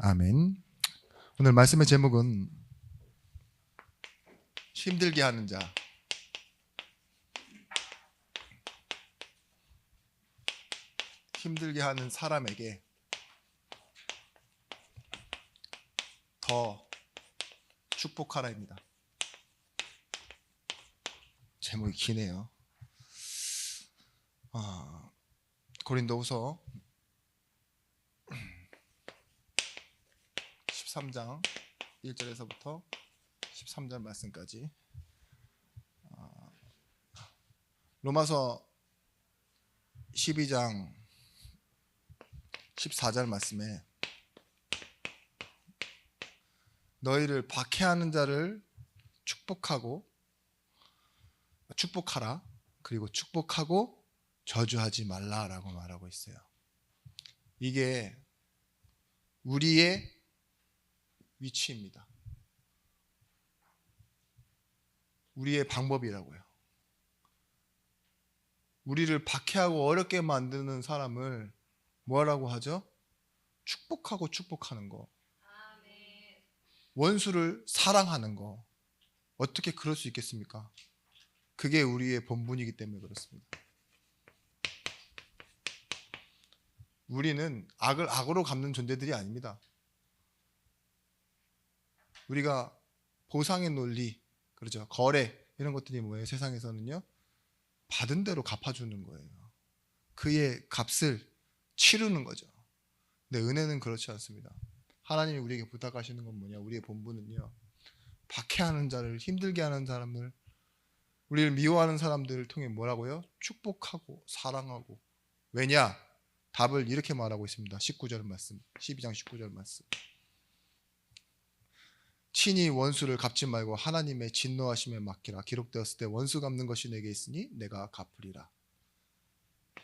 아멘. 오늘 말씀의 제목은 힘들게 하는 자. 힘들게 하는 사람에게 더 축복하라입니다. 제목이 기네요. 고린도후서 13장 1절에서부터 13절 말씀까지, 로마서 12장 14절 말씀에 너희를 박해하는 자를 축복하라, 그리고 축복하고 저주하지 말라라고 말하고 있어요. 이게 우리의 위치입니다. 우리의 방법이라고요. 우리를 박해하고 어렵게 만드는 사람을 뭐라고 하죠? 축복하고 축복하는 거. 원수를 사랑하는 거. 어떻게 그럴 수 있겠습니까? 그게 우리의 본분이기 때문에 그렇습니다. 우리는 악을 악으로 갚는 존재들이 아닙니다. 우리가 보상의 논리, 그렇죠? 거래, 이런 것들이 뭐예요? 세상에서는요, 받은 대로 갚아주는 거예요. 그의 값을 치르는 거죠. 근데 은혜는 그렇지 않습니다. 하나님이 우리에게 부탁하시는 건 뭐냐? 우리의 본분은요, 박해하는 자를, 힘들게 하는 사람을, 우리를 미워하는 사람들을 통해 뭐라고요? 축복하고 사랑하고. 왜냐? 답을 이렇게 말하고 있습니다. 19절 말씀, 12장 19절 말씀. 친히 원수를 갚지 말고 하나님의 진노하심에 맡기라. 기록되었을 때 원수 갚는 것이 내게 있으니 내가 갚으리라.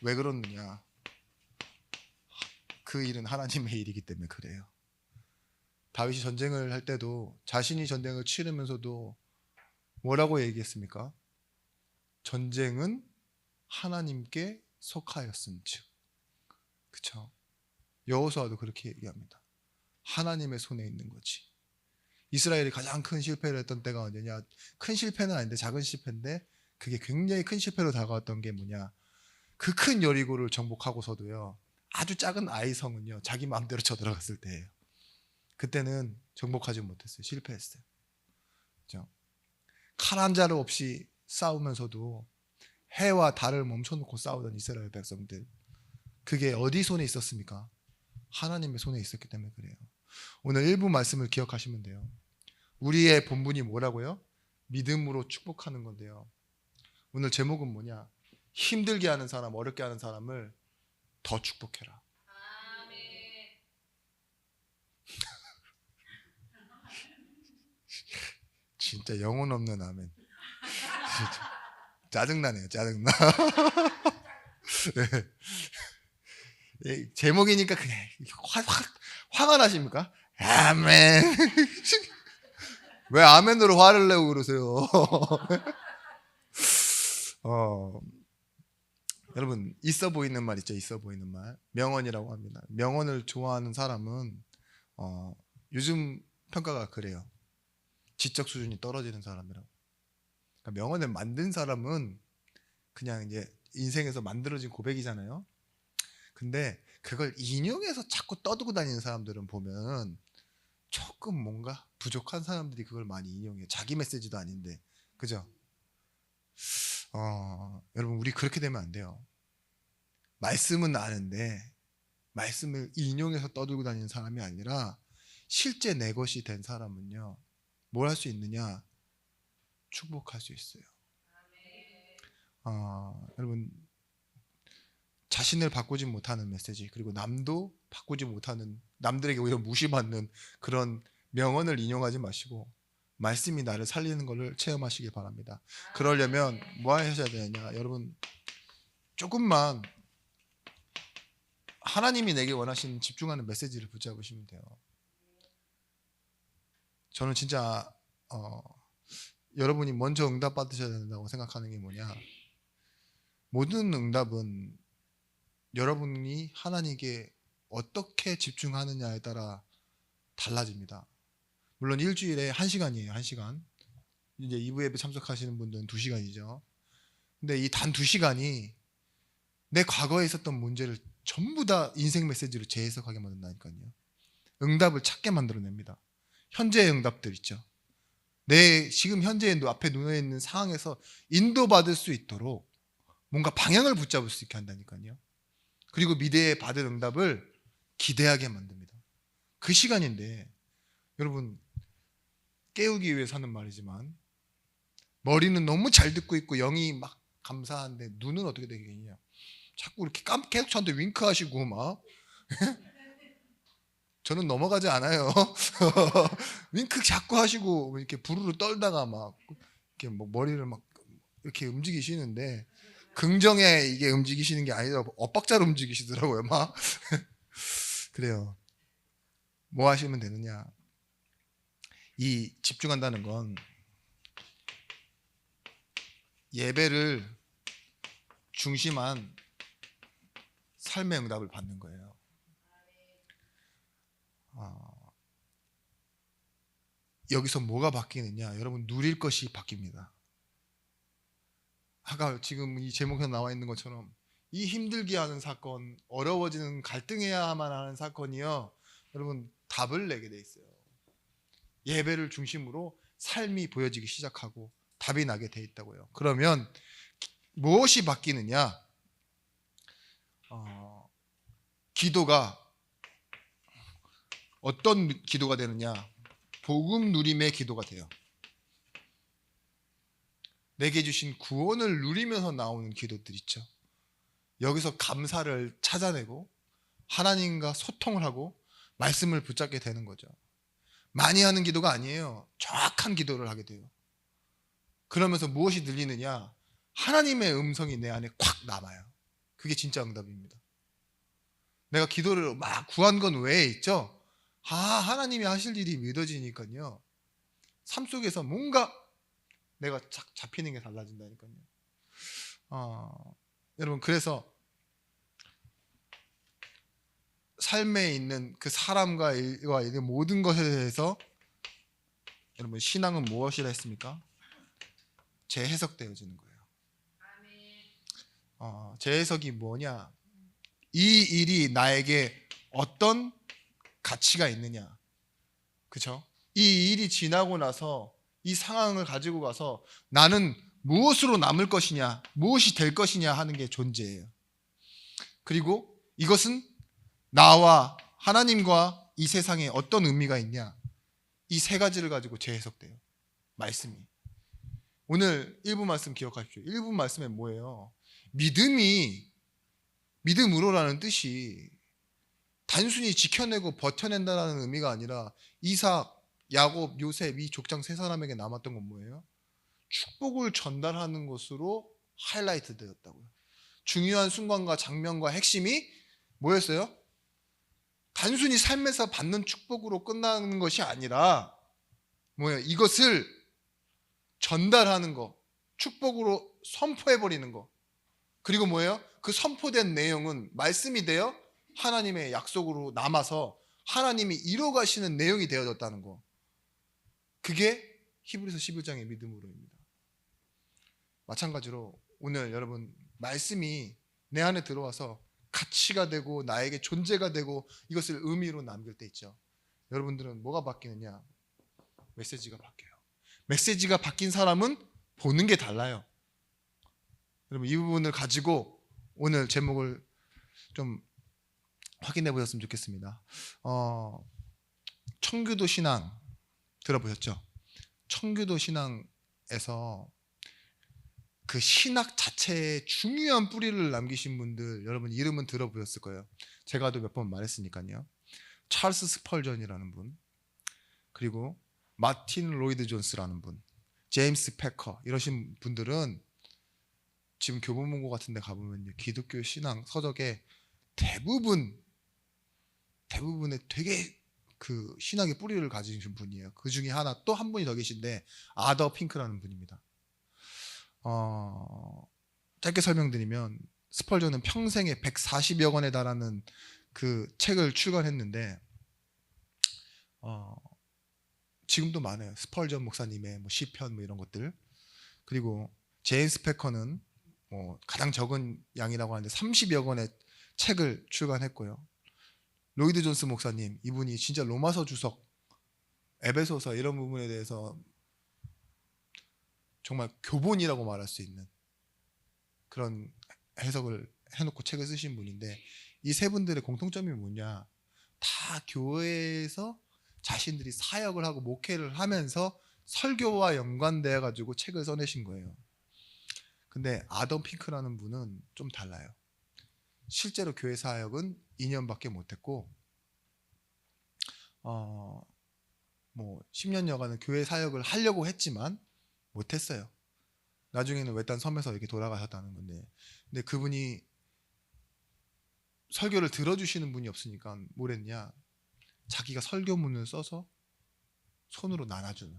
왜 그러느냐? 그 일은 하나님의 일이기 때문에 그래요. 다윗이 전쟁을 할 때도 자신이 전쟁을 치르면서도 뭐라고 얘기했습니까? 전쟁은 하나님께 속하였음즉. 그쵸? 여호수아도 그렇게 얘기합니다. 하나님의 손에 있는 거지. 이스라엘이 가장 큰 실패를 했던 때가 언제냐? 큰 실패는 아닌데 작은 실패인데, 그게 굉장히 큰 실패로 다가왔던 게 뭐냐? 그 큰 여리고를 정복하고서도요, 아주 작은 아이 성은요, 자기 마음대로 쳐들어갔을 때예요. 그때는 정복하지 못했어요. 실패했어요. 그렇죠? 칼 한 자루 없이 싸우면서도 해와 달을 멈춰놓고 싸우던 이스라엘 백성들, 그게 어디 손에 있었습니까? 하나님의 손에 있었기 때문에 그래요. 오늘 일부 말씀을 기억하시면 돼요. 우리의 본분이 뭐라고요? 믿음으로 축복하는 건데요. 오늘 제목은 뭐냐? 힘들게 하는 사람, 어렵게 하는 사람을 더 축복해라. 아멘. 진짜 영혼 없는 아멘. 짜증나네요. 짜증나. 네. 제목이니까 그냥 화가 나십니까? 아멘. 왜 아멘으로 화를 내고 그러세요? 여러분, 있어 보이는 말 있죠? 있어 보이는 말, 명언이라고 합니다. 명언을 좋아하는 사람은 요즘 평가가 그래요. 지적 수준이 떨어지는 사람이라고. 그러니까 명언을 만든 사람은 그냥 이제 인생에서 만들어진 고백이잖아요. 근데 그걸 인용해서 자꾸 떠들고 다니는 사람들은 보면 조금 뭔가 부족한 사람들이 그걸 많이 인용해요. 자기 메시지도 아닌데, 그죠? 여러분, 우리 그렇게 되면 안 돼요. 말씀은 아는데 말씀을 인용해서 떠들고 다니는 사람이 아니라, 실제 내 것이 된 사람은요, 뭘 할 수 있느냐? 축복할 수 있어요. 여러분, 자신을 바꾸지 못하는 메시지, 그리고 남도 바꾸지 못하는, 남들에게 오히려 무시받는 그런 명언을 인용하지 마시고 말씀이 나를 살리는 것을 체험하시길 바랍니다. 그러려면 뭐 하셔야 되느냐? 여러분, 조금만 하나님이 내게 원하시는 집중하는 메시지를 붙잡으시면 돼요. 저는 진짜 여러분이 먼저 응답 받으셔야 된다고 생각하는 게 뭐냐? 모든 응답은 여러분이 하나님께 어떻게 집중하느냐에 따라 달라집니다. 물론 일주일에 1시간이에요. 1시간. 이제 2부 예배 참석하시는 분들은 2시간이죠. 근데 이 단 2시간이 내 과거에 있었던 문제를 전부 다 인생 메시지로 재해석하게 만든다니까요. 응답을 찾게 만들어냅니다. 현재의 응답들 있죠. 내 지금 현재 앞에 눈에 있는 상황에서 인도받을 수 있도록 뭔가 방향을 붙잡을 수 있게 한다니까요. 그리고 미래에 받을 응답을 기대하게 만듭니다. 그 시간인데 여러분, 깨우기 위해서 하는 말이지만 머리는 너무 잘 듣고 있고 영이 막 감사한데 눈은 어떻게 되겠냐. 자꾸 이렇게 계속 저한테 윙크하시고 막 저는 넘어가지 않아요. 윙크 자꾸 하시고 이렇게 부르르 떨다가 막 이렇게 뭐 머리를 막 이렇게 움직이시는데 긍정에 이게 움직이시는 게 아니라 엇박자로 움직이시더라고요. 막 그래요. 뭐 하시면 되느냐? 이 집중한다는 건 예배를 중심한 삶의 응답을 받는 거예요. 여기서 뭐가 바뀌느냐? 여러분, 누릴 것이 바뀝니다. 아까 지금 이 제목에 나와 있는 것처럼 이 힘들게 하는 사건, 어려워지는 갈등해야만 하는 사건이요, 여러분 답을 내게 돼 있어요. 예배를 중심으로 삶이 보여지기 시작하고 답이 나게 돼 있다고요. 그러면 무엇이 바뀌느냐? 기도가 어떤 기도가 되느냐? 복음 누림의 기도가 돼요. 내게 주신 구원을 누리면서 나오는 기도들 있죠. 여기서 감사를 찾아내고 하나님과 소통을 하고 말씀을 붙잡게 되는 거죠. 많이 하는 기도가 아니에요. 정확한 기도를 하게 돼요. 그러면서 무엇이 들리느냐? 하나님의 음성이 내 안에 콱 남아요. 그게 진짜 응답입니다. 내가 기도를 막 구한 건 외에 있죠. 하나님이 하실 일이 믿어지니까요, 삶 속에서 뭔가 내가 잡히는 게 달라진다니까요. 여러분, 그래서 삶에 있는 그 사람과 일과 이 모든 것에 대해서 여러분, 신앙은 무엇이라 했습니까? 재해석되어지는 거예요. 재해석이 뭐냐? 이 일이 나에게 어떤 가치가 있느냐, 그렇죠? 이 일이 지나고 나서 이 상황을 가지고 가서 나는 무엇으로 남을 것이냐, 무엇이 될 것이냐 하는 게 존재예요. 그리고 이것은 나와 하나님과 이 세상에 어떤 의미가 있냐, 이 세 가지를 가지고 재해석돼요, 말씀이. 오늘 1부 말씀 기억하십시오. 1부 말씀에 뭐예요? 믿음으로라는 뜻이 단순히 지켜내고 버텨낸다는 의미가 아니라 이삭, 야곱, 요셉 이 족장 세 사람에게 남았던 건 뭐예요? 축복을 전달하는 것으로 하이라이트 되었다고요. 중요한 순간과 장면과 핵심이 뭐였어요? 단순히 삶에서 받는 축복으로 끝나는 것이 아니라 뭐예요? 이것을 전달하는 거, 축복으로 선포해버리는 거. 그리고 뭐예요? 그 선포된 내용은 말씀이 되어 하나님의 약속으로 남아서 하나님이 이뤄가시는 내용이 되어졌다는 거. 그게 히브리서 11장의 믿음으로입니다. 마찬가지로 오늘 여러분, 말씀이 내 안에 들어와서 가치가 되고 나에게 존재가 되고 이것을 의미로 남길 때 있죠. 여러분들은 뭐가 바뀌느냐? 메시지가 바뀌어요. 메시지가 바뀐 사람은 보는 게 달라요. 여러분, 이 부분을 가지고 오늘 제목을 좀 확인해 보셨으면 좋겠습니다. 청교도 신앙 들어보셨죠? 청교도 신앙에서 그 신학 자체에 중요한 뿌리를 남기신 분들, 여러분 이름은 들어보셨을 거예요. 제가도 몇 번 말했으니까요. 찰스 스펄전이라는 분, 그리고 마틴 로이드 존스라는 분, 제임스 패커, 이러신 분들은 지금 교보문고 같은 데 가보면 기독교 신앙 서적에 대부분의 되게 그 신학의 뿌리를 가지신 분이에요. 그 중에 하나, 또 한 분이 더 계신데 아더 핑크라는 분입니다. 짧게 설명드리면 스펄전은 평생에 140여 권에 달하는 그 책을 출간했는데 지금도 많아요. 스펄전 목사님의 뭐 시편 뭐 이런 것들. 그리고 제임스 패커는 가장 적은 양이라고 하는데 30여 권의 책을 출간했고요. 로이드 존스 목사님, 이분이 진짜 로마서 주석, 에베소서 이런 부분에 대해서 정말 교본이라고 말할 수 있는 그런 해석을 해놓고 책을 쓰신 분인데, 이 세 분들의 공통점이 뭐냐, 다 교회에서 자신들이 사역을 하고 목회를 하면서 설교와 연관되어 가지고 책을 써내신 거예요. 근데 아덤 핑크라는 분은 좀 달라요. 실제로 교회 사역은 2년밖에 못했고 뭐 10년여간은 교회 사역을 하려고 했지만 못했어요. 나중에는 외딴 섬에서 이렇게 돌아가셨다는 건데, 근데 그분이 설교를 들어주시는 분이 없으니까 뭘 했냐, 자기가 설교문을 써서 손으로 나눠주는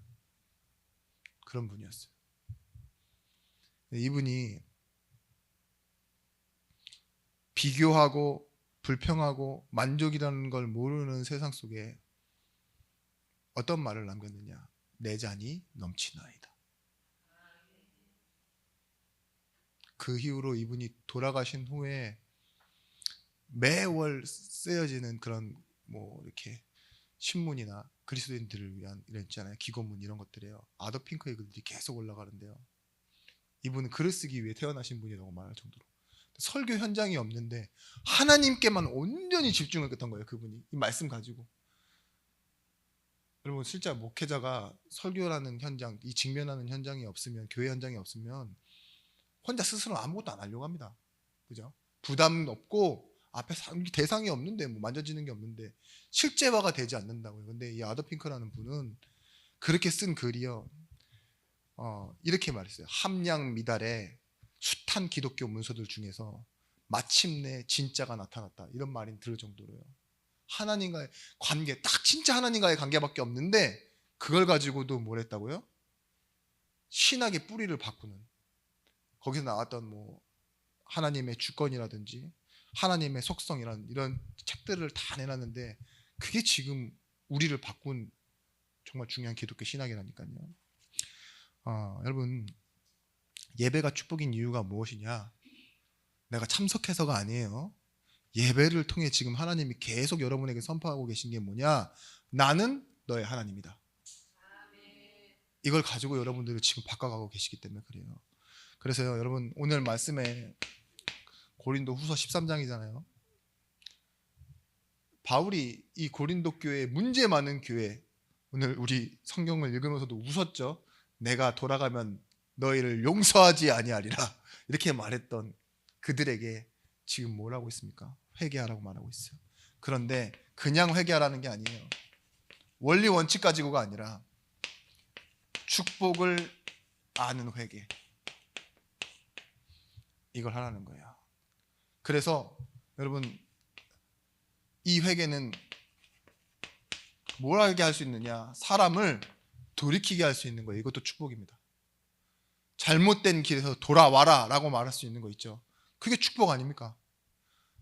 그런 분이었어요. 이분이 비교하고 불평하고 만족이라는 걸 모르는 세상 속에 어떤 말을 남겼느냐, 내 잔이 넘치나이다. 그 이후로 이분이 돌아가신 후에 매월 쓰여지는 그런 뭐 이렇게 신문이나 그리스도인들을 위한 이런 있잖아요, 기고문 이런 것들이에요. 아더 핑크의 글들이 계속 올라가는데요, 이분은 글을 쓰기 위해 태어나신 분이라고 말할 정도로 설교 현장이 없는데 하나님께만 온전히 집중했던 거예요. 그분이 이 말씀 가지고. 여러분, 실제 목회자가 설교라는 현장, 이 직면하는 현장이 없으면, 교회 현장이 없으면 혼자 스스로 아무것도 안 하려고 합니다. 그죠? 부담 없고 앞에 대상이 없는데, 뭐 만져지는 게 없는데 실제화가 되지 않는다고요. 근데 이 아더 핑크라는 분은 그렇게 쓴 글이요, 이렇게 말했어요. 함량 미달의 숱한 기독교 문서들 중에서 마침내 진짜가 나타났다, 이런 말이 들을 정도로요. 하나님과의 관계, 딱 진짜 하나님과의 관계밖에 없는데 그걸 가지고도 뭘 했다고요? 신학의 뿌리를 바꾸는, 거기서 나왔던 뭐 하나님의 주권이라든지 하나님의 속성이라는 이런 책들을 다 내놨는데, 그게 지금 우리를 바꾼 정말 중요한 기독교 신학이라니까요. 여러분, 예배가 축복인 이유가 무엇이냐? 내가 참석해서가 아니에요. 예배를 통해 지금 하나님이 계속 여러분에게 선포하고 계신 게 뭐냐? 나는 너의 하나님이다. 이걸 가지고 여러분들을 지금 바꿔가고 계시기 때문에 그래요. 그래서요, 여러분, 오늘 말씀에 고린도 후서 13장이잖아요. 바울이 이 고린도 교회, 문제 많은 교회, 오늘 우리 성경을 읽으면서도 웃었죠. 내가 돌아가면 너희를 용서하지 아니하리라, 이렇게 말했던 그들에게 지금 뭘 하고 있습니까? 회개하라고 말하고 있어요. 그런데 그냥 회개하라는 게 아니에요. 원리 원칙 가지고가 아니라 축복을 아는 회개, 이걸 하라는 거예요. 그래서 여러분, 이 회개는 뭘 하게 할 수 있느냐? 사람을 돌이키게 할 수 있는 거예요. 이것도 축복입니다. 잘못된 길에서 돌아와라 라고 말할 수 있는 거 있죠. 그게 축복 아닙니까?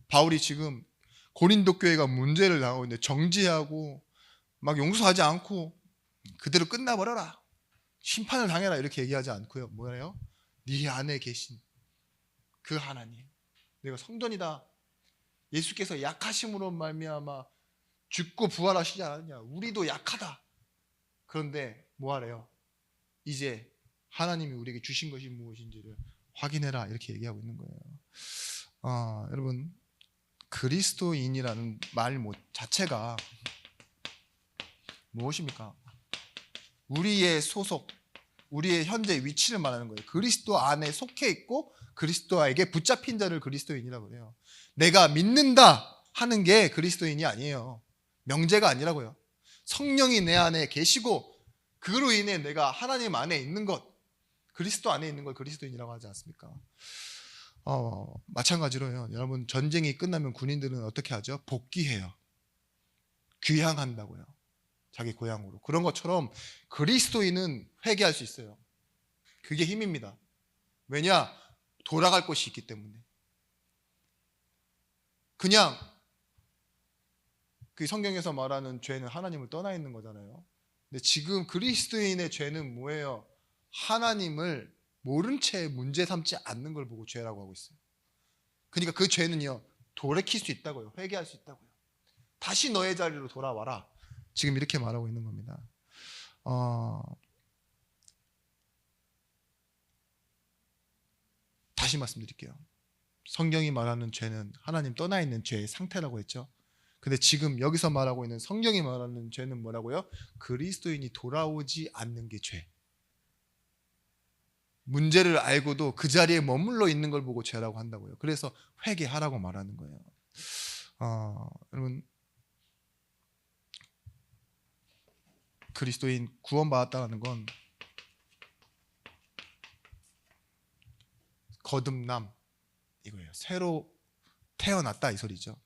바울이 지금 고린도 교회가 문제를 당하고 있는데 정죄하고 막 용서하지 않고 그대로 끝나버려라, 심판을 당해라, 이렇게 얘기하지 않고요. 뭐예요? 네 안에 계신 그 하나님, 내가 성전이다, 예수께서 약하심으로 말미암아 죽고 부활하시지 않았냐, 우리도 약하다. 그런데 뭐하래요? 이제 하나님이 우리에게 주신 것이 무엇인지를 확인해라, 이렇게 얘기하고 있는 거예요. 여러분, 그리스도인이라는 말 자체가 무엇입니까? 우리의 소속, 우리의 현재 위치를 말하는 거예요. 그리스도 안에 속해 있고 그리스도에게 붙잡힌 자를 그리스도인이라고 그래요. 내가 믿는다 하는 게 그리스도인이 아니에요. 명제가 아니라고요. 성령이 내 안에 계시고 그로 인해 내가 하나님 안에 있는 것, 그리스도 안에 있는 걸 그리스도인이라고 하지 않습니까? 마찬가지로요, 여러분, 전쟁이 끝나면 군인들은 어떻게 하죠? 복귀해요. 귀향한다고요, 자기 고향으로. 그런 것처럼 그리스도인은 회개할 수 있어요. 그게 힘입니다. 왜냐? 돌아갈 곳이 있기 때문에. 그냥 그 성경에서 말하는 죄는 하나님을 떠나 있는 거잖아요. 근데 지금 그리스도인의 죄는 뭐예요? 하나님을 모른 채 문제 삼지 않는 걸 보고 죄라고 하고 있어요. 그러니까 그 죄는요, 돌이킬 수 있다고요. 회개할 수 있다고요. 다시 너의 자리로 돌아와라. 지금 이렇게 말하고 있는 겁니다. 다시 말씀드릴게요. 성경이 말하는 죄는 하나님 떠나 있는 죄의 상태라고 했죠. 근데 지금 여기서 말하고 있는 성경이 말하는 죄는 뭐라고요? 그리스도인이 돌아오지 않는 게 죄. 문제를 알고도 그 자리에 머물러 있는 걸 보고 죄라고 한다고요. 그래서 회개하라고 말하는 거예요. 여러분, 그리스도인 구원받았다는 건 거듭남 이거예요. 새로 태어났다 이 소리죠.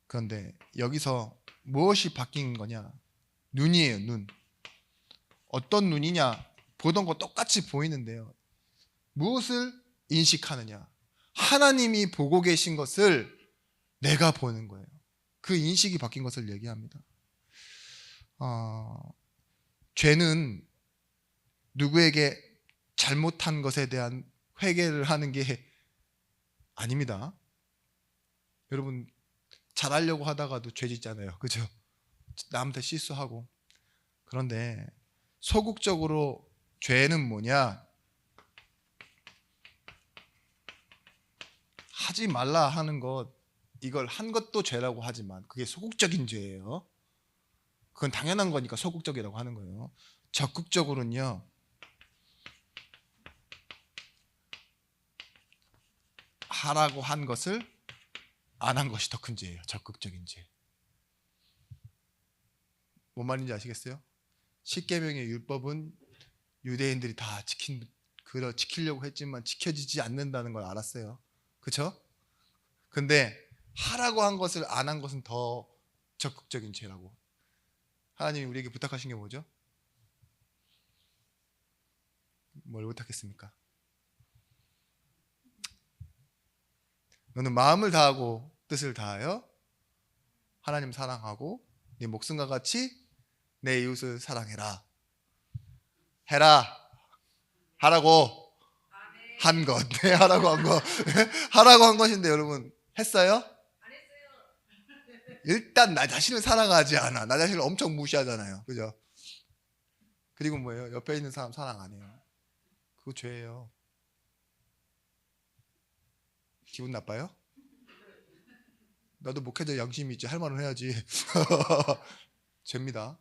그런데 여기서 무엇이 바뀐 거냐? 눈이에요. 눈. 어떤 눈이냐? 보던 거 똑같이 보이는데요. 무엇을 인식하느냐? 하나님이 보고 계신 것을 내가 보는 거예요. 그 인식이 바뀐 것을 얘기합니다. 죄는 누구에게 잘못한 것에 대한 회개를 하는 게 아닙니다. 여러분, 잘하려고 하다가도 죄 짓잖아요. 그죠? 남한테 실수하고. 그런데 소극적으로 죄는 뭐냐? 하지 말라 하는 것, 이걸 한 것도 죄라고 하지만 그게 소극적인 죄예요. 그건 당연한 거니까 소극적이라고 하는 거예요. 적극적으로는요, 하라고 한 것을 안 한 것이 더 큰 죄예요. 적극적인 죄. 뭔 말인지 아시겠어요? 십계명의 율법은 유대인들이 다 지키려고 했지만 지켜지지 않는다는 걸 알았어요. 그렇죠? 근데 하라고 한 것을 안 한 것은 더 적극적인 죄라고. 하나님이 우리에게 부탁하신 게 뭐죠? 뭘 부탁했습니까? 너는 마음을 다하고 뜻을 다하여 하나님 사랑하고 네 목숨과 같이 내 이웃을 사랑해라. 해라. 하라고 한 것. 네, 하라고 한 것. 하라고 한 것인데 여러분 했어요? 안 했어요. 일단 나 자신을 사랑하지 않아. 나 자신을 엄청 무시하잖아요. 그죠? 그리고 뭐예요? 옆에 있는 사람 사랑 안 해요. 그거 죄예요. 기분 나빠요? 나도 목회자 양심이 있지. 할 말은 해야지. 죄입니다.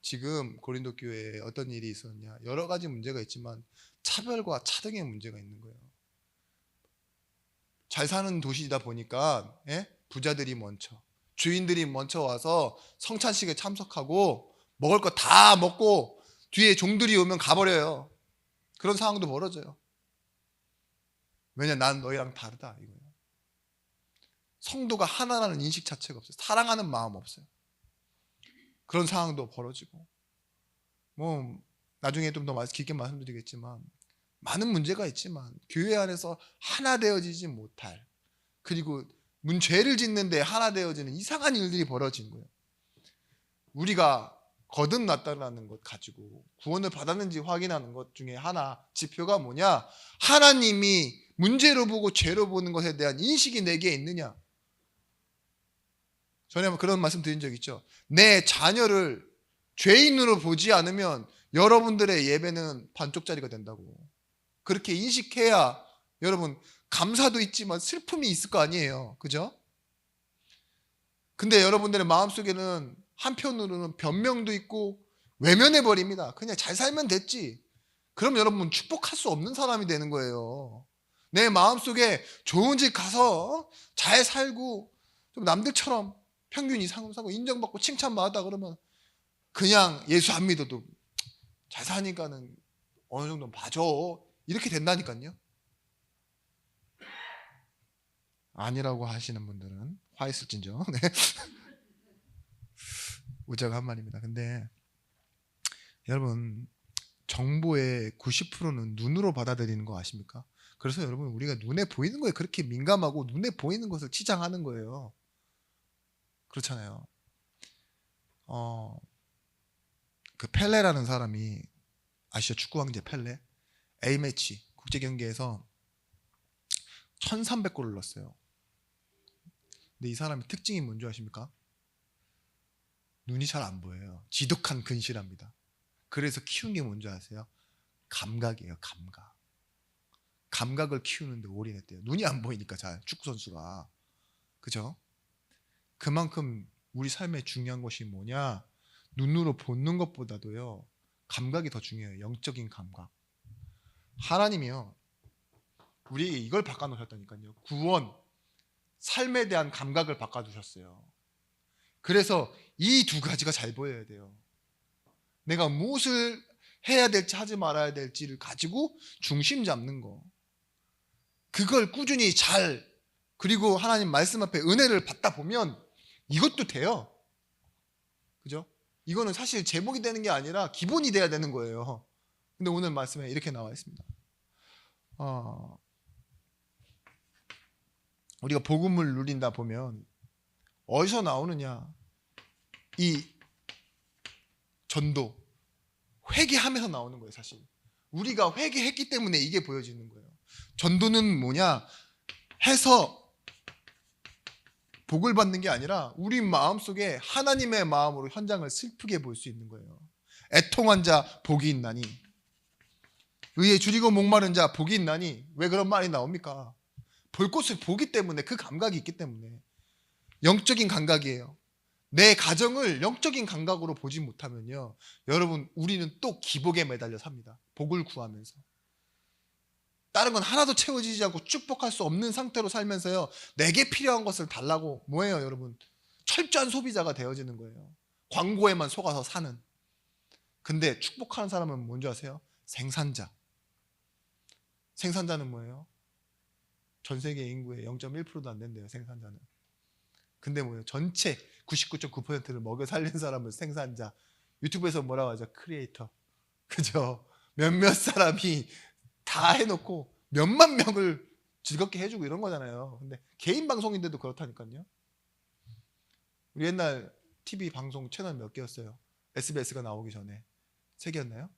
지금 고린도 교회에 어떤 일이 있었냐? 여러 가지 문제가 있지만 차별과 차등의 문제가 있는 거예요. 잘 사는 도시다 보니까 부자들이 먼저, 주인들이 먼저 와서 성찬식에 참석하고 먹을 거 다 먹고 뒤에 종들이 오면 가버려요. 그런 상황도 벌어져요. 왜냐? 난 너희랑 다르다 이거예요. 성도가 하나라는 인식 자체가 없어요. 사랑하는 마음 없어요. 그런 상황도 벌어지고 뭐 나중에 좀 더 깊게 말씀드리겠지만 많은 문제가 있지만 교회 안에서 하나 되어지지 못할, 그리고 죄를 짓는데 하나 되어지는 이상한 일들이 벌어진 거예요. 우리가 거듭났다는 것 가지고 구원을 받았는지 확인하는 것 중에 하나 지표가 뭐냐? 하나님이 문제로 보고 죄로 보는 것에 대한 인식이 내게 있느냐? 전에 한번 그런 말씀 드린 적 있죠. 내 자녀를 죄인으로 보지 않으면 여러분들의 예배는 반쪽짜리가 된다고. 그렇게 인식해야 여러분 감사도 있지만 슬픔이 있을 거 아니에요. 그죠? 근데 여러분들의 마음속에는 한편으로는 변명도 있고 외면해버립니다. 그냥 잘 살면 됐지. 그럼 여러분 축복할 수 없는 사람이 되는 거예요. 내 마음속에 좋은 집 가서 잘 살고 좀 남들처럼 평균 이상으로 사고 인정받고 칭찬받았다 그러면 그냥 예수 안 믿어도 잘 사니까는 어느 정도는 봐줘. 이렇게 된다니까요. 아니라고 하시는 분들은 화 있을진저. 네. 우자가 한 말입니다. 근데 여러분 정보의 90%는 눈으로 받아들이는 거 아십니까? 그래서 여러분 우리가 눈에 보이는 거에 그렇게 민감하고 눈에 보이는 것을 치장하는 거예요. 그렇잖아요. 그 펠레라는 사람이 아시죠? 축구 황제 펠레. A매치 국제 경기에서 1300골을 넣었어요. 근데 이 사람의 특징이 뭔지 아십니까? 눈이 잘 안 보여요. 지독한 근시랍니다. 그래서 키운 게 뭔지 아세요? 감각이에요. 감각. 감각을 키우는데 올인했대요. 눈이 안 보이니까 잘 축구 선수가. 그죠? 그만큼 우리 삶에 중요한 것이 뭐냐? 눈으로 보는 것보다도요. 감각이 더 중요해요. 영적인 감각. 하나님이요. 우리에게 이걸 바꿔 놓으셨다니까요. 구원, 삶에 대한 감각을 바꿔 두셨어요. 그래서 이 두 가지가 잘 보여야 돼요. 내가 무엇을 해야 될지 하지 말아야 될지를 가지고 중심 잡는 거. 그걸 꾸준히 잘, 그리고 하나님 말씀 앞에 은혜를 받다 보면 이것도 돼요. 그죠? 이거는 사실 제목이 되는 게 아니라 기본이 돼야 되는 거예요. 근데 오늘 말씀에 이렇게 나와 있습니다. 우리가 복음을 누린다 보면 어디서 나오느냐? 이 전도, 회개하면서 나오는 거예요. 사실 우리가 회개했기 때문에 이게 보여지는 거예요. 전도는 뭐냐? 해서 복을 받는 게 아니라 우리 마음속에 하나님의 마음으로 현장을 슬프게 볼 수 있는 거예요. 애통한 자 복이 있나니, 의에 줄이고 목마른 자 복이 있나니. 왜 그런 말이 나옵니까? 볼 것을 보기 때문에, 그 감각이 있기 때문에. 영적인 감각이에요. 내 가정을 영적인 감각으로 보지 못하면요, 여러분, 우리는 또 기복에 매달려 삽니다. 복을 구하면서. 다른 건 하나도 채워지지 않고 축복할 수 없는 상태로 살면서요, 내게 필요한 것을 달라고, 뭐예요 여러분? 철저한 소비자가 되어지는 거예요. 광고에만 속아서 사는. 근데 축복하는 사람은 뭔지 아세요? 생산자. 생산자는 뭐예요? 전 세계 인구의 0.1%도 안 된대요, 생산자는. 근데 뭐예요? 전체 99.9%를 먹여 살린 사람은 생산자. 유튜브에서 뭐라고 하죠? 크리에이터. 그죠? 몇몇 사람이 다 해놓고 몇만 명을 즐겁게 해주고 이런 거잖아요. 근데 개인 방송인데도 그렇다니까요. 우리 옛날 TV 방송 채널 몇 개였어요? SBS가 나오기 전에 3개였나요?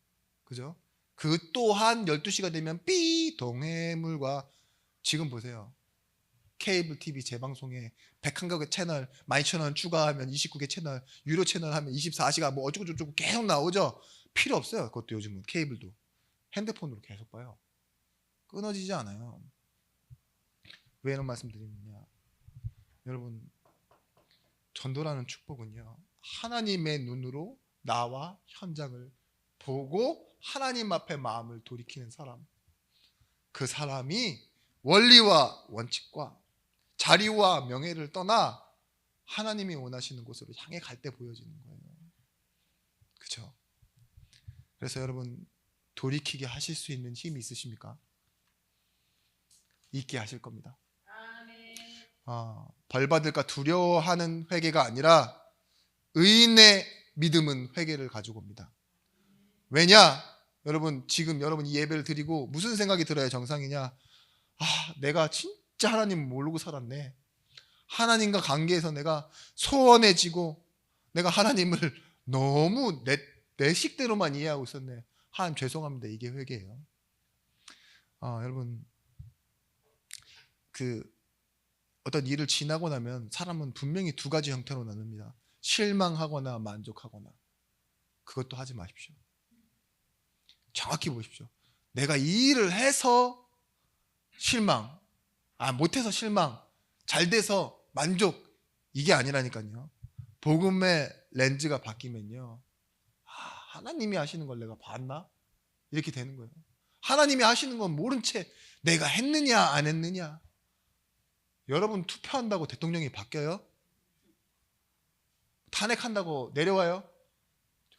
그죠? 그 또한 12시가 되면 삐 동해물과, 지금 보세요. 케이블 TV 재방송에 101개 채널 12,000원 추가하면 29개 채널, 유료 채널 하면 24시간 뭐 어쩌고저쩌고 계속 나오죠. 필요 없어요. 그것도 요즘은 케이블도 핸드폰으로 계속 봐요. 끊어지지 않아요. 왜 이런 말씀 드리느냐? 여러분, 전도라는 축복은요, 하나님의 눈으로 나와 현장을 보고 하나님 앞에 마음을 돌이키는 사람, 그 사람이 원리와 원칙과 자리와 명예를 떠나 하나님이 원하시는 곳으로 향해 갈 때 보여지는 거예요. 그렇죠? 그래서 여러분, 돌이키게 하실 수 있는 힘이 있으십니까? 있게 하실 겁니다. 벌 받을까 두려워하는 회개가 아니라 의인의 믿음은 회개를 가지고 옵니다. 왜냐? 여러분, 지금 여러분 이 예배를 드리고 무슨 생각이 들어야 정상이냐? 내가 진짜 하나님 모르고 살았네. 하나님과 관계에서 내가 소원해지고 내가 하나님을 너무 내 식대로만 이해하고 있었네. 하나님 죄송합니다. 이게 회개예요. 여러분, 어떤 일을 지나고 나면 사람은 분명히 두 가지 형태로 나눕니다. 실망하거나 만족하거나. 그것도 하지 마십시오. 정확히 보십시오. 내가 이 일을 해서 실망, 못해서 실망, 잘 돼서 만족, 이게 아니라니까요. 복음의 렌즈가 바뀌면요, 하나님이 하시는 걸 내가 봤나? 이렇게 되는 거예요. 하나님이 하시는 건 모른 채 내가 했느냐 안 했느냐. 여러분, 투표한다고 대통령이 바뀌어요? 탄핵한다고 내려와요?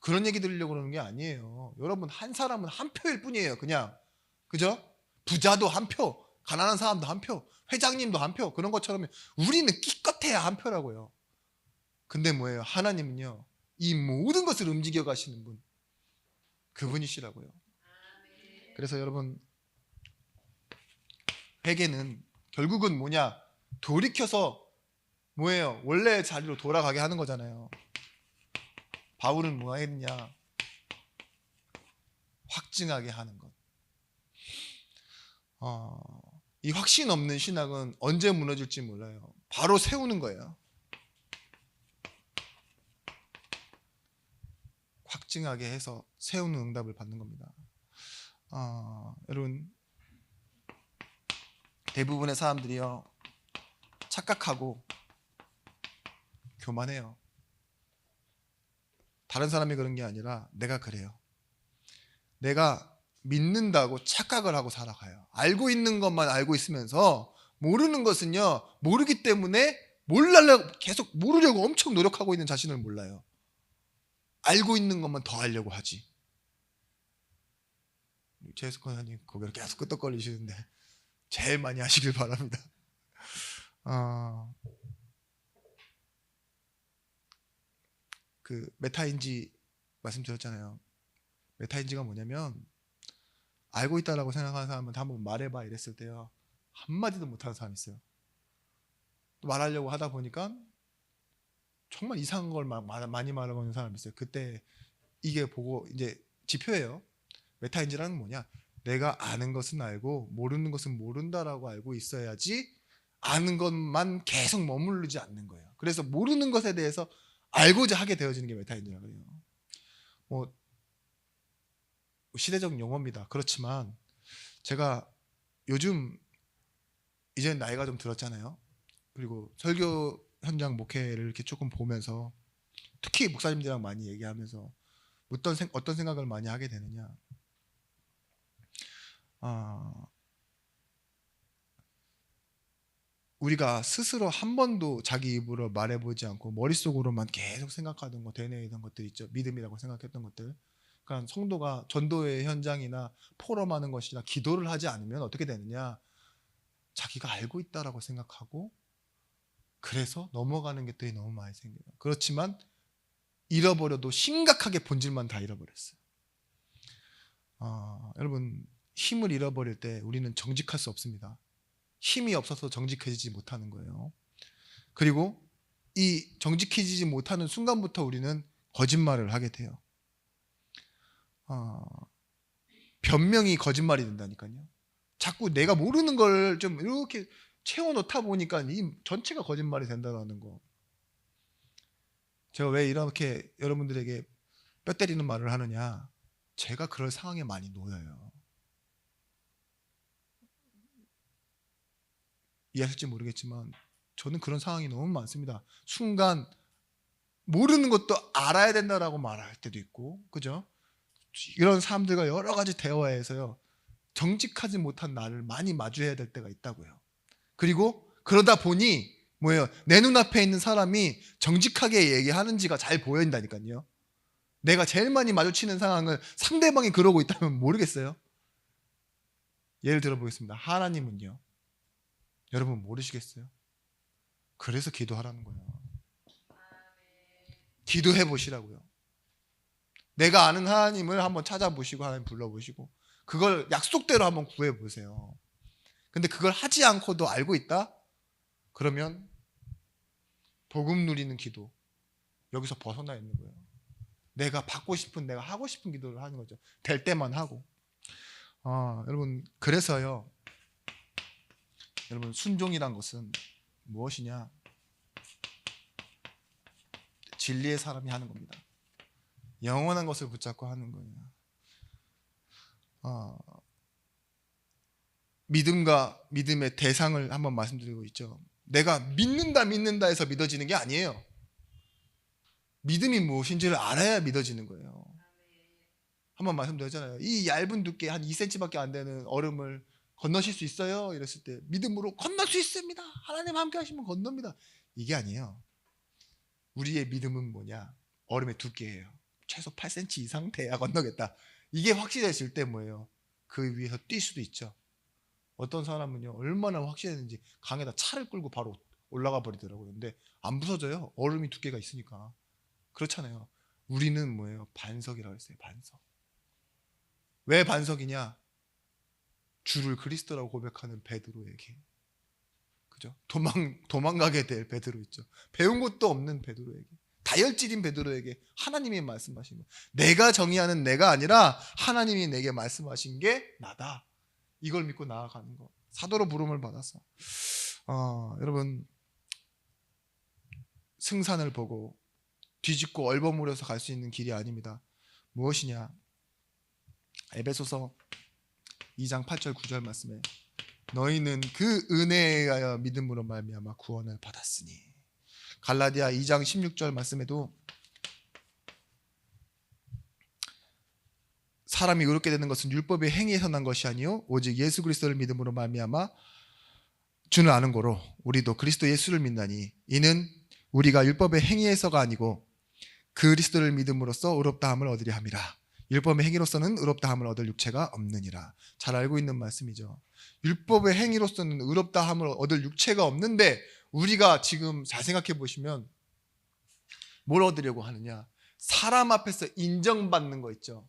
그런 얘기 들으려고 그러는 게 아니에요. 여러분, 한 사람은 한 표일 뿐이에요. 그냥. 그죠? 부자도 한 표, 가난한 사람도 한 표, 회장님도 한 표. 그런 것처럼 우리는 기껏해야 한 표라고요. 근데 뭐예요? 하나님은요, 이 모든 것을 움직여 가시는 분, 그분이시라고요. 그래서 여러분, 회개는 결국은 뭐냐? 돌이켜서 뭐예요? 원래 자리로 돌아가게 하는 거잖아요. 바울은 뭐 했냐? 확증하게 하는 것. 이 확신 없는 신학은 언제 무너질지 몰라요. 바로 세우는 거예요. 확증하게 해서 세우는 응답을 받는 겁니다. 여러분, 대부분의 사람들이요, 착각하고 교만해요. 다른 사람이 그런 게 아니라 내가 그래요. 내가 믿는다고 착각을 하고 살아가요. 알고 있는 것만 알고 있으면서 모르는 것은요, 모르기 때문에 계속 모르려고 엄청 노력하고 있는 자신을 몰라요. 알고 있는 것만 더 알려고 하지. 최숙권 선생님 고개를 계속 끄덕거리시는데 제일 많이 하시길 바랍니다. 그 메타인지 말씀드렸잖아요. 메타인지가 뭐냐면 알고 있다라고 생각하는 사람한테 한번 말해봐 이랬을 때요, 한마디도 못하는 사람이 있어요. 또 말하려고 하다 보니까 정말 이상한 걸 많이 말하는 사람이 있어요. 그때 이게 보고 이제 지표예요. 메타인지라는 건 뭐냐? 내가 아는 것은 알고 모르는 것은 모른다라고 알고 있어야지 아는 것만 계속 머무르지 않는 거예요. 그래서 모르는 것에 대해서 알고자 하게 되어지는 게 메타인지라 그래요. 뭐 시대적 용어입니다. 그렇지만 제가 요즘 이제 나이가 좀 들었잖아요. 그리고 설교 현장 목회를 이렇게 조금 보면서 특히 목사님들이랑 많이 얘기하면서 어떤 생각을 많이 하게 되느냐? 우리가 스스로 한 번도 자기 입으로 말해보지 않고 머릿속으로만 계속 생각하던 거, 되뇌이던 것들 있죠. 믿음이라고 생각했던 것들. 그러니까 성도가 전도의 현장이나 포럼하는 것이나 기도를 하지 않으면 어떻게 되느냐? 자기가 알고 있다라고 생각하고 그래서 넘어가는 것들이 너무 많이 생겨요. 그렇지만 잃어버려도 심각하게 본질만 다 잃어버렸어요. 여러분, 힘을 잃어버릴 때 우리는 정직할 수 없습니다. 힘이 없어서 정직해지지 못하는 거예요. 그리고 이 정직해지지 못하는 순간부터 우리는 거짓말을 하게 돼요. 변명이 거짓말이 된다니까요. 자꾸 내가 모르는 걸 좀 이렇게 채워놓다 보니까 이 전체가 거짓말이 된다는 거. 제가 왜 이렇게 여러분들에게 뼈 때리는 말을 하느냐? 제가 그럴 상황에 많이 놓여요. 이해하실지 모르겠지만 저는 그런 상황이 너무 많습니다. 순간 모르는 것도 알아야 된다라고 말할 때도 있고, 그죠? 이런 사람들과 여러 가지 대화에서요, 정직하지 못한 나를 많이 마주해야 될 때가 있다고요. 그리고 그러다 보니 뭐예요? 내 눈앞에 있는 사람이 정직하게 얘기하는지가 잘 보인다니까요. 내가 제일 많이 마주치는 상황을 상대방이 그러고 있다면 모르겠어요? 예를 들어보겠습니다. 하나님은요, 여러분 모르시겠어요? 그래서 기도하라는 거예요. 기도해 보시라고요. 내가 아는 하나님을 한번 찾아보시고 하나님 불러보시고 그걸 약속대로 한번 구해 보세요. 근데 그걸 하지 않고도 알고 있다? 그러면 복음 누리는 기도, 여기서 벗어나 있는 거예요. 내가 받고 싶은, 내가 하고 싶은 기도를 하는 거죠. 될 때만 하고. 여러분, 그래서요, 여러분, 순종이란 것은 무엇이냐? 진리의 사람이 하는 겁니다. 영원한 것을 붙잡고 하는 거예요. 믿음과 믿음의 대상을 한번 말씀드리고 있죠. 내가 믿는다 해서 믿어지는 게 아니에요. 믿음이 무엇인지를 알아야 믿어지는 거예요. 한번 말씀드렸잖아요. 이 얇은 두께 한 2cm밖에 안 되는 얼음을 건너실 수 있어요? 이랬을 때 믿음으로 건널 수 있습니다. 하나님 함께 하시면 건넙니다. 이게 아니에요. 우리의 믿음은 뭐냐? 얼음의 두께예요. 최소 8cm 이상 돼야 건너겠다. 이게 확실해질 때 뭐예요? 그 위에서 뛸 수도 있죠. 어떤 사람은요, 얼마나 확실했는지 강에다 차를 끌고 바로 올라가 버리더라고요. 근데 안 부서져요. 얼음이 두께가 있으니까. 그렇잖아요. 우리는 뭐예요? 반석이라고 했어요. 반석. 왜 반석이냐? 주를 그리스도라고 고백하는 베드로에게. 그죠? 도망가게 될 베드로 있죠. 배운 것도 없는 베드로에게, 다혈질인 베드로에게 하나님이 말씀하신 거예요. 내가 정의하는 내가 아니라 하나님이 내게 말씀하신 게 나다. 이걸 믿고 나아가는 거. 사도로 부름을 받았어. 여러분, 승산을 보고 뒤집고 얼버무려서 갈 수 있는 길이 아닙니다. 무엇이냐? 에베소서 2장 8절 9절 말씀에 너희는 그 은혜에 의하여 믿음으로 말미암아 구원을 받았으니. 갈라디아 2장 16절 말씀에도 사람이 의롭게 되는 것은 율법의 행위에서 난 것이 아니요 오직 예수 그리스도를 믿음으로 말미암아 주는 아는 고로 우리도 그리스도 예수를 믿나니 이는 우리가 율법의 행위에서가 아니고 그리스도를 믿음으로써 의롭다함을 얻으려 함이라. 율법의 행위로서는 의롭다함을 얻을 육체가 없느니라. 잘 알고 있는 말씀이죠. 율법의 행위로서는 의롭다함을 얻을 육체가 없는데 우리가 지금 잘 생각해 보시면 뭘 얻으려고 하느냐? 사람 앞에서 인정받는 거 있죠.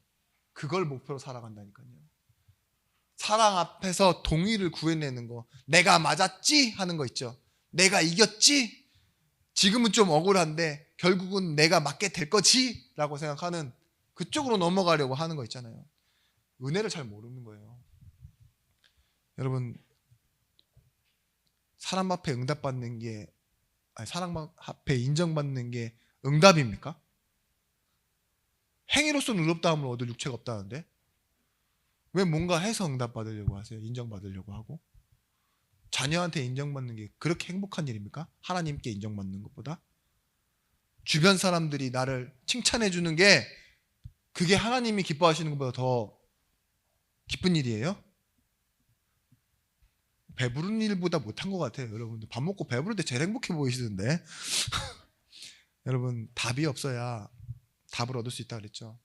그걸 목표로 살아간다니까요. 사람 앞에서 동의를 구해내는 거, 내가 맞았지 하는 거 있죠. 내가 이겼지? 지금은 좀 억울한데 결국은 내가 맞게 될 거지? 라고 생각하는 그쪽으로 넘어가려고 하는 거 있잖아요. 은혜를 잘 모르는 거예요. 여러분, 사람 앞에 응답받는 게, 사람 앞에 인정받는 게 응답입니까? 행위로서는 의롭다함을 얻을 육체가 없다는데 왜 뭔가 해서 응답받으려고 하세요? 인정받으려고 하고. 자녀한테 인정받는 게 그렇게 행복한 일입니까? 하나님께 인정받는 것보다? 주변 사람들이 나를 칭찬해 주는 게 그게 하나님이 기뻐하시는 것보다 더 기쁜 일이에요? 배부른 일보다 못한 것 같아요. 여러분들 밥 먹고 배부를 때 제일 행복해 보이시던데. 여러분, 답이 없어야 답을 얻을 수 있다 그랬죠.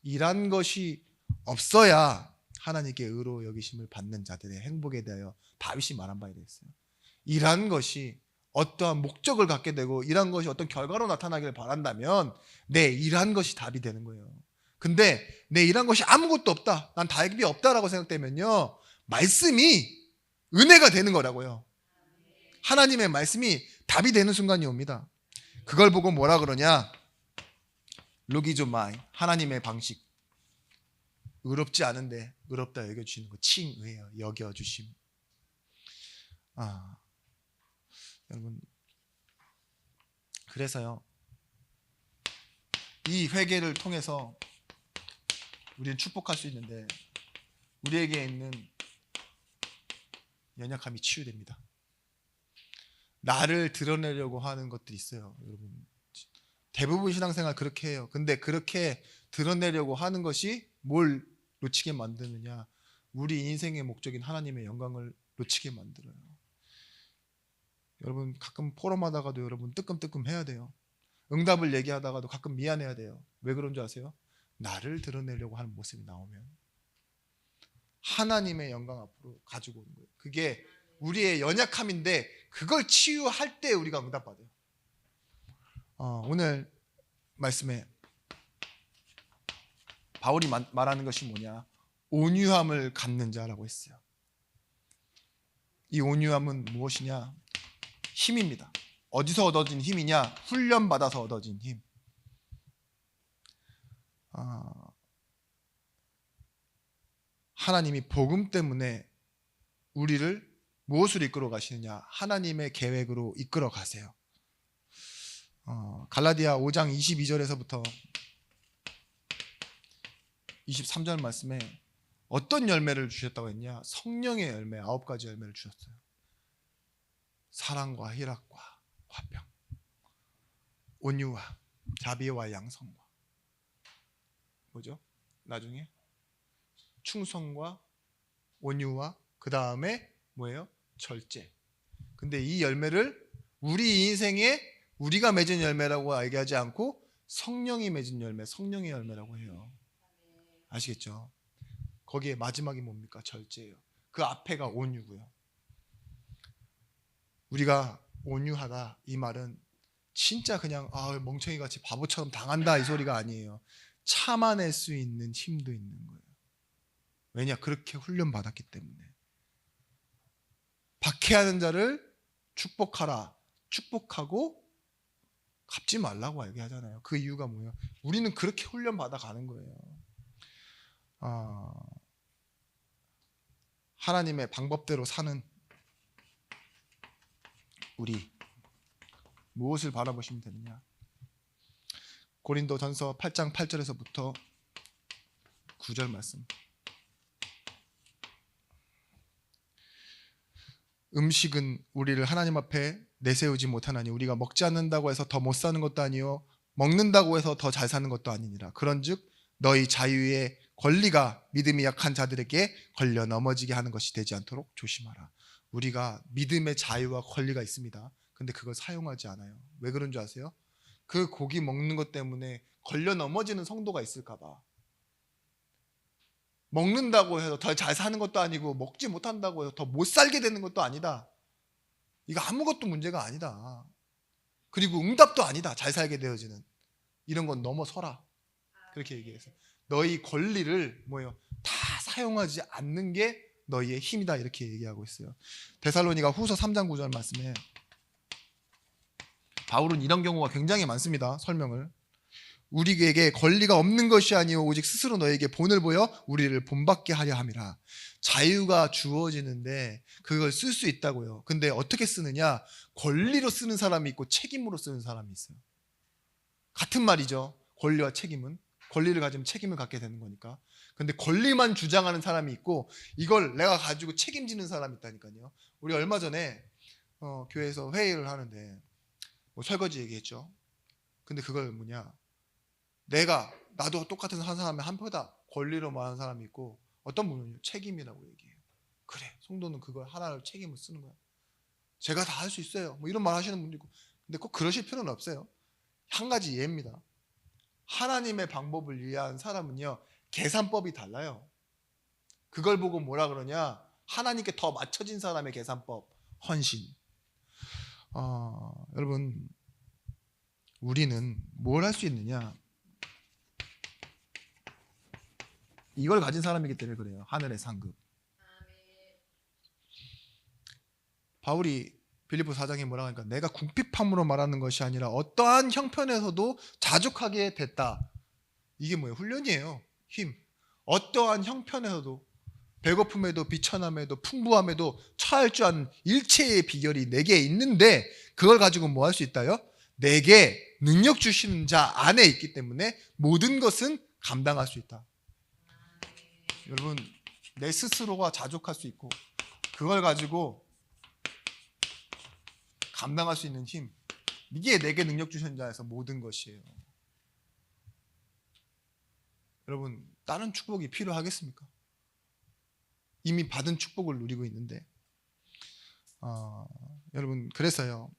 일한 것이 없어야 하나님께 의로 여기심을 받는 자들의 행복에 대하여 다윗이 말한 바에 대했어요. 일한 것이 어떠한 목적을 갖게 되고 일한 것이 어떤 결과로 나타나기를 바란다면 내 일한 것이 답이 되는 거예요. 근데 내 일한 것이 아무것도 없다, 난 답이 없다라고 생각되면요, 말씀이 은혜가 되는 거라고요. 하나님의 말씀이 답이 되는 순간이 옵니다. 그걸 보고 뭐라 그러냐? 로기조마이, 하나님의 방식. 의롭지 않은데 의롭다 여겨주시는 거 칭의예요. 여겨주심. 여러분, 그래서요, 이 회개를 통해서 우리는 축복할 수 있는데 우리에게 있는 연약함이 치유됩니다. 나를 드러내려고 하는 것들이 있어요. 여러분, 대부분 신앙생활 그렇게 해요. 근데 그렇게 드러내려고 하는 것이 뭘 놓치게 만드느냐? 우리 인생의 목적인 하나님의 영광을 놓치게 만들어요. 여러분, 가끔 포럼하다가도 여러분 뜨끔뜨끔 해야 돼요. 응답을 얘기하다가도 가끔 미안해야 돼요. 왜 그런 줄 아세요? 나를 드러내려고 하는 모습이 나오면 하나님의 영광 앞으로 가지고 오는 거예요. 그게 우리의 연약함인데 그걸 치유할 때 우리가 응답받아요. 오늘 말씀에 바울이 말하는 것이 뭐냐? 온유함을 갖는 자라고 했어요. 이 온유함은 무엇이냐? 힘입니다. 어디서 얻어진 힘이냐? 훈련받아서 얻어진 힘. 하나님이 복음 때문에 우리를 무엇으로 이끌어 가시느냐? 하나님의 계획으로 이끌어 가세요. 갈라디아 5장 22절에서부터 23절 말씀에 어떤 열매를 주셨다고 했냐? 성령의 열매 9가지 열매를 주셨어요. 사랑과 희락과 화평, 온유와 자비와 양성과 뭐죠? 나중에 충성과 온유와 그 다음에 뭐예요? 절제. 근데 이 열매를 우리 인생에 우리가 맺은 열매라고 얘기하지 않고 성령이 맺은 열매, 성령의 열매라고 해요. 아시겠죠? 거기에 마지막이 뭡니까? 절제예요. 그 앞에가 온유고요. 우리가 온유하다, 이 말은 진짜 그냥 멍청이같이 바보처럼 당한다 이 소리가 아니에요. 참아낼 수 있는 힘도 있는 거예요. 왜냐? 그렇게 훈련받았기 때문에. 박해하는 자를 축복하라. 축복하고 갚지 말라고 얘기하잖아요. 그 이유가 뭐예요? 우리는 그렇게 훈련 받아 가는 거예요. 하나님의 방법대로 사는 우리 무엇을 바라보시면 되느냐? 고린도전서 8장 8절에서부터 9절 말씀. 음식은 우리를 하나님 앞에 내세우지 못하나니 우리가 먹지 않는다고 해서 더 못 사는 것도 아니요 먹는다고 해서 더 잘 사는 것도 아니니라. 그런즉 너희 자유의 권리가 믿음이 약한 자들에게 걸려 넘어지게 하는 것이 되지 않도록 조심하라. 우리가 믿음의 자유와 권리가 있습니다. 근데 그걸 사용하지 않아요. 왜 그런 줄 아세요? 그 고기 먹는 것 때문에 걸려 넘어지는 성도가 있을까 봐. 먹는다고 해서 더 잘 사는 것도 아니고 먹지 못한다고 해서 더 못 살게 되는 것도 아니다. 이거 아무것도 문제가 아니다. 그리고 응답도 아니다. 잘 살게 되어지는. 이런 건 넘어서라. 그렇게 얘기해서 너희 권리를 뭐예요? 다 사용하지 않는 게 너희의 힘이다. 이렇게 얘기하고 있어요. 데살로니가 후서 3장 9절 말씀에 바울은 이런 경우가 굉장히 많습니다. 설명을. 우리에게 권리가 없는 것이 아니오 오직 스스로 너에게 본을 보여 우리를 본받게 하려 함이라. 자유가 주어지는데 그걸 쓸 수 있다고요. 근데 어떻게 쓰느냐? 권리로 쓰는 사람이 있고 책임으로 쓰는 사람이 있어요. 같은 말이죠. 권리와 책임은. 권리를 가지면 책임을 갖게 되는 거니까. 근데 권리만 주장하는 사람이 있고 이걸 내가 가지고 책임지는 사람이 있다니까요. 우리 얼마 전에 교회에서 회의를 하는데 뭐 설거지 얘기했죠. 근데 그걸 뭐냐? 나도 똑같은 한 사람의 한 표다. 권리로 말하는 사람이 있고 어떤 분은 책임이라고 얘기해요. 그래, 성도는 그걸 하나를 책임을 쓰는 거야. 제가 다 할 수 있어요. 뭐 이런 말 하시는 분도 있고. 근데 꼭 그러실 필요는 없어요. 한 가지 예입니다. 하나님의 방법을 이해한 사람은요, 계산법이 달라요. 그걸 보고 뭐라 그러냐? 하나님께 더 맞춰진 사람의 계산법, 헌신. 여러분, 우리는 뭘 할 수 있느냐? 이걸 가진 사람이기 때문에 그래요. 하늘의 상급. 바울이 빌립보 4장에 뭐라고 하니까 내가 궁핍함으로 말하는 것이 아니라 어떠한 형편에서도 자족하게 됐다. 이게 뭐예요? 훈련이에요. 힘. 어떠한 형편에서도 배고픔에도 비천함에도 풍부함에도 처할 줄 아는 일체의 비결이 내게 있는데 그걸 가지고 뭐 할 수 있다요? 내게 능력 주시는 자 안에 있기 때문에 모든 것은 감당할 수 있다. 여러분, 내 스스로가 자족할 수 있고 그걸 가지고 감당할 수 있는 힘, 이게 내게 능력 주신 자에서 모든 것이에요. 여러분, 다른 축복이 필요하겠습니까? 이미 받은 축복을 누리고 있는데 여러분, 그래서요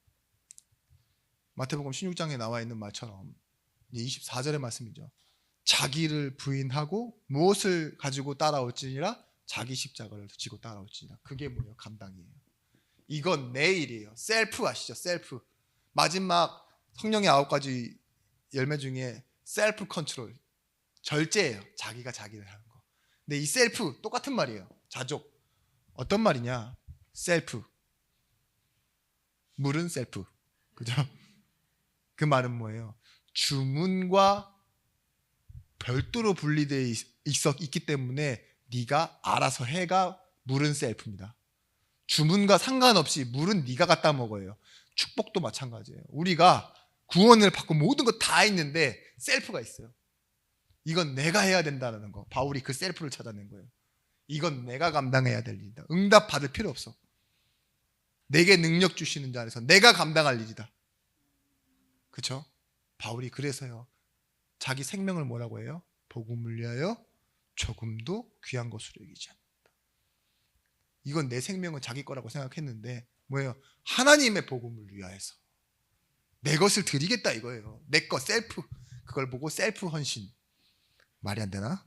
마태복음 16장에 나와 있는 말처럼 24절의 말씀이죠. 자기를 부인하고 무엇을 가지고 따라올지니라 자기 십자가를 지고 따라올지니라. 그게 뭐예요? 감당이에요. 이건 내 일이에요. 셀프 아시죠? 셀프. 마지막 성령의 9가지 열매 중에 셀프 컨트롤, 절제예요. 자기가 자기를 하는 거. 근데 이 셀프 똑같은 말이에요. 자족. 어떤 말이냐? 셀프. 물은 셀프. 그죠? 그 말은 뭐예요? 주문과 별도로 분리되어 있기 때문에 네가 알아서 해가 물은 셀프입니다. 주문과 상관없이 물은 네가 갖다 먹어요. 축복도 마찬가지예요. 우리가 구원을 받고 모든 거 다 있는데 셀프가 있어요. 이건 내가 해야 된다는 거. 바울이 그 셀프를 찾아낸 거예요. 이건 내가 감당해야 될 일이다. 응답 받을 필요 없어. 내게 능력 주시는 자 안에서 내가 감당할 일이다. 그렇죠? 바울이 그래서요 자기 생명을 뭐라고 해요? 복음을 위하여 조금도 귀한 것으로 여기지 않는다. 이건 내 생명은 자기 거라고 생각했는데 뭐예요? 하나님의 복음을 위하여서 내 것을 드리겠다 이거예요. 내 거 셀프. 그걸 보고 셀프 헌신. 말이 안 되나?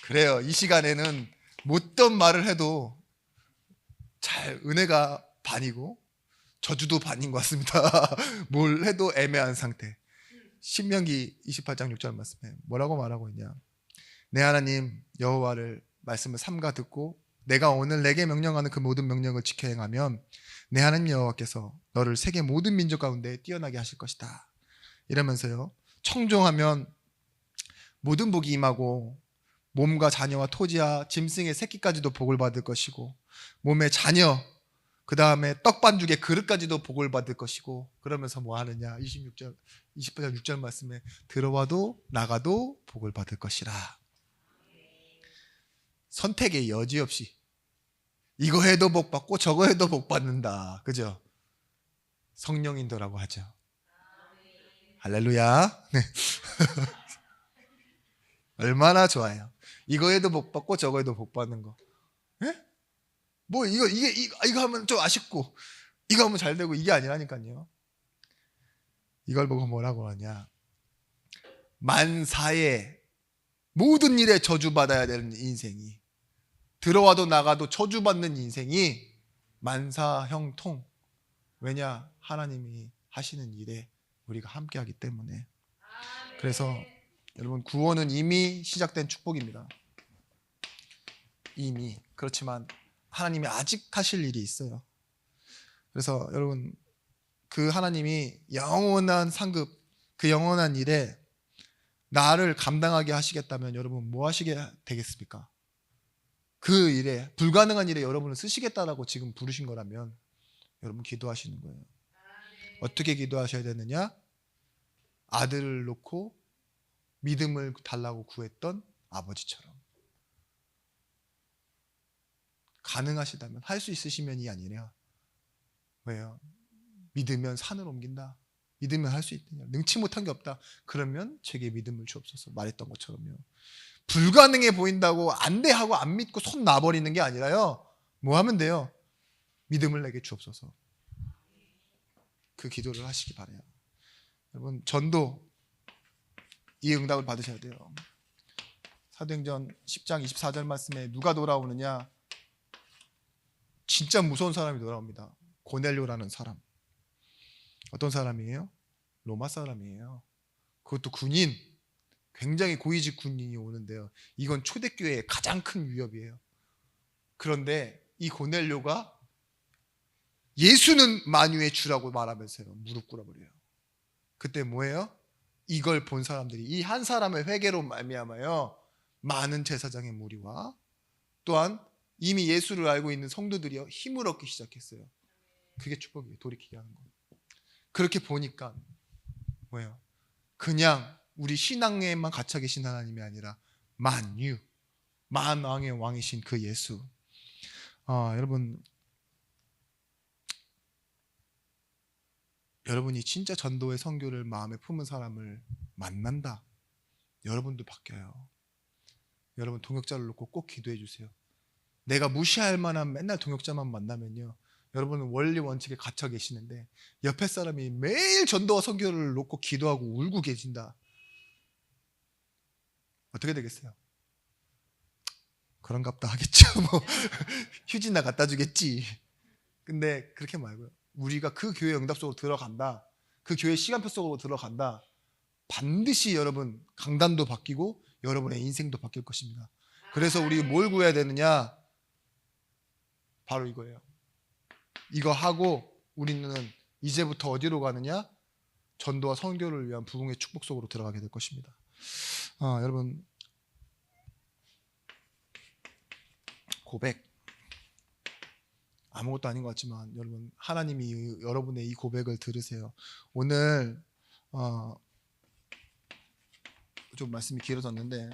그래요. 이 시간에는 못던 말을 해도 잘 은혜가 반이고 저주도 반인 것 같습니다. 뭘 해도 애매한 상태. 신명기 28장 6절 말씀에 뭐라고 말하고 있냐? 내 하나님 여호와를 말씀을 삼가 듣고 내가 오늘 내게 명령하는 그 모든 명령을 지켜 행하면 내 하나님 여호와께서 너를 세계 모든 민족 가운데 뛰어나게 하실 것이다. 이러면서요, 청종하면 모든 복이 임하고 몸과 자녀와 토지와 짐승의 새끼까지도 복을 받을 것이고 몸의 자녀, 그 다음에 떡반죽의 그릇까지도 복을 받을 것이고, 그러면서 뭐 하느냐, 26절 28절 6절 말씀에 들어와도 나가도 복을 받을 것이라. 선택의 여지 없이 이거 해도 복 받고 저거 해도 복 받는다. 그죠? 성령인도라고 하죠. 할렐루야. 네. 얼마나 좋아요. 이거 해도 복 받고 저거 해도 복 받는 거. 예? 뭐 이거 하면 좀 아쉽고 이거 하면 잘 되고 이게 아니라니까요. 이걸 보고 뭐라고 하냐? 만사의 모든 일에 저주받아야 되는 인생이, 들어와도 나가도 저주받는 인생이 만사형통. 왜냐? 하나님이 하시는 일에 우리가 함께하기 때문에. 그래서 여러분, 구원은 이미 시작된 축복입니다. 이미. 그렇지만 하나님이 아직 하실 일이 있어요. 그래서 여러분, 그 하나님이 영원한 상급, 그 영원한 일에 나를 감당하게 하시겠다면 여러분 뭐 하시게 되겠습니까? 그 일에, 불가능한 일에 여러분을 쓰시겠다라고 지금 부르신 거라면 여러분 기도하시는 거예요. 어떻게 기도하셔야 되느냐? 아들을 놓고 믿음을 달라고 구했던 아버지처럼. 가능하시다면, 할 수 있으시면이 아니라, 왜요? 믿으면 산을 옮긴다. 믿으면 할 수 있느냐. 능치 못한 게 없다. 그러면 제게 믿음을 주옵소서. 말했던 것처럼요. 불가능해 보인다고 안 돼 하고 안 믿고 손 놔버리는 게 아니라요. 뭐 하면 돼요? 믿음을 내게 주옵소서. 그 기도를 하시기 바라요. 여러분, 전도 이 응답을 받으셔야 돼요. 사도행전 10장 24절 말씀에 누가 돌아오느냐? 진짜 무서운 사람이 돌아옵니다. 고넬료라는 사람. 어떤 사람이에요? 로마 사람이에요. 그것도 군인, 굉장히 고위직 군인이 오는데요. 이건 초대교회의 가장 큰 위협이에요. 그런데 이 고넬료가 예수는 만유의 주라고 말하면서요, 무릎 꿇어버려요. 그때 뭐예요? 이걸 본 사람들이, 이 한 사람의 회개로 말미암아요, 많은 제사장의 무리와 또한 이미 예수를 알고 있는 성도들이요, 힘을 얻기 시작했어요. 그게 축복이에요. 돌이키게 하는 거예요. 그렇게 보니까 뭐예요? 그냥 우리 신앙에만 갇혀 계신 하나님이 아니라 만유, 만왕의 왕이신 그 예수. 여러분이 진짜 전도의 선교를 마음에 품은 사람을 만난다. 여러분도 바뀌어요. 여러분, 동역자를 놓고 꼭 기도해 주세요. 내가 무시할 만한 맨날 동역자만 만나면요, 여러분은 원리 원칙에 갇혀 계시는데 옆에 사람이 매일 전도와 선교를 놓고 기도하고 울고 계신다. 어떻게 되겠어요? 그런갑다 하겠죠. 뭐 휴지나 갖다 주겠지. 근데 그렇게 말고요, 우리가 그 교회 응답 속으로 들어간다, 그 교회 시간표 속으로 들어간다, 반드시 여러분 강단도 바뀌고 여러분의 인생도 바뀔 것입니다. 그래서 우리 뭘 구해야 되느냐? 바로 이거예요. 이거 하고 우리는 이제부터 어디로 가느냐? 전도와 선교를 위한 부흥의 축복 속으로 들어가게 될 것입니다. 여러분, 고백, 아무것도 아닌 것 같지만 여러분, 하나님이 여러분의 이 고백을 들으세요. 오늘 좀 말씀이 길어졌는데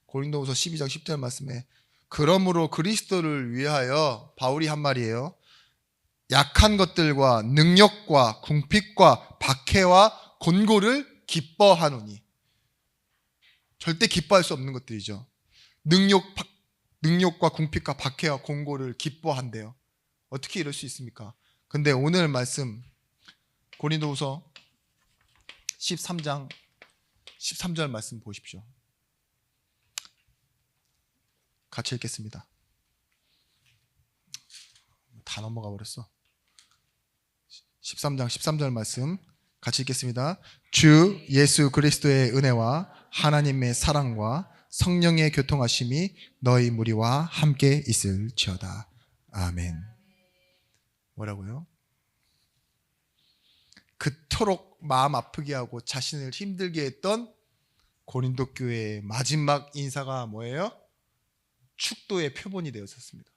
고린도후서 12장 10절 말씀에, 그러므로 그리스도를 위하여, 바울이 한 말이에요, 약한 것들과 능력과 궁핍과 박해와 곤고를 기뻐하노니. 절대 기뻐할 수 없는 것들이죠. 능력과 궁핍과 박해와 곤고를 기뻐한대요. 어떻게 이럴 수 있습니까? 근데 오늘 말씀 고린도후서 13장 13절 말씀 보십시오. 같이 읽겠습니다. 다 넘어가 버렸어. 13장 13절 말씀 같이 읽겠습니다. 주 예수 그리스도의 은혜와 하나님의 사랑과 성령의 교통하심이 너희 무리와 함께 있을지어다. 아멘. 뭐라고요? 그토록 마음 아프게 하고 자신을 힘들게 했던 고린도 교회의 마지막 인사가 뭐예요? 축도의 표본이 되었었습니다.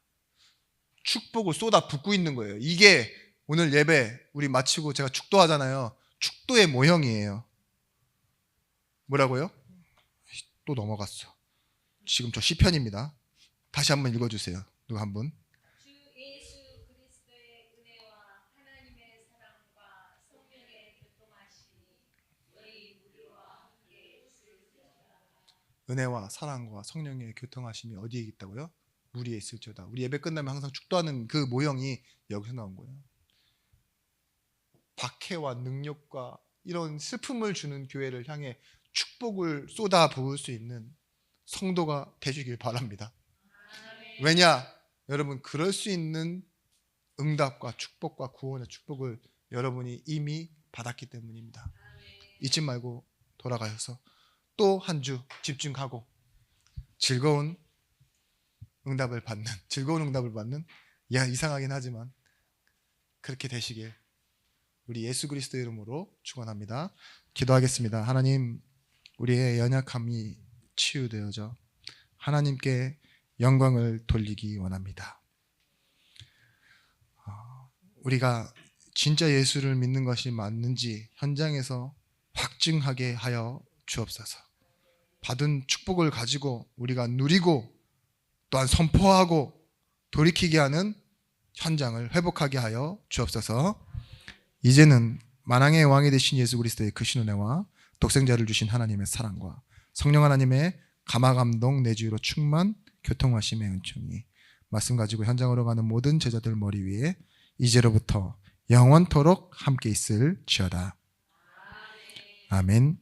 축복을 쏟아 붓고 있는 거예요. 이게 오늘 예배 우리 마치고 제가 축도하잖아요. 축도의 모형이에요. 뭐라고요? 또 넘어갔어. 지금 저 시편입니다. 다시 한번 읽어주세요. 누가 한 분? 주 예수 그리스도의 은혜와 하나님의 사랑과 성령의 교통하심이 너희 무리와 함께 있을지어다. 은혜와 사랑과 성령의 교통하심이 어디에 있다고요? 무리에 있을지어다. 우리 예배 끝나면 항상 축도하는 그 모형이 여기서 나온 거예요. 박해와 능력과 이런 슬픔을 주는 교회를 향해 축복을 쏟아 부을 수 있는 성도가 되시길 바랍니다. 왜냐? 여러분 그럴 수 있는 응답과 축복과 구원의 축복을 여러분이 이미 받았기 때문입니다. 잊지 말고 돌아가셔서 또 한 주 집중하고 즐거운 응답을 받는 이상하긴 하지만 그렇게 되시길 우리 예수 그리스도 이름으로 축원합니다. 기도하겠습니다. 하나님, 우리의 연약함이 치유되어져 하나님께 영광을 돌리기 원합니다. 우리가 진짜 예수를 믿는 것이 맞는지 현장에서 확증하게 하여 주옵소서. 받은 축복을 가지고 우리가 누리고 또한 선포하고 돌이키게 하는 현장을 회복하게 하여 주옵소서. 이제는 만왕의 왕이 되신 예수 그리스도의 크신 은혜와 독생자를 주신 하나님의 사랑과 성령 하나님의 감화감동 내주로 충만 교통하심의 은총이 말씀 가지고 현장으로 가는 모든 제자들 머리 위에 이제로부터 영원토록 함께 있을지어다. 아멘.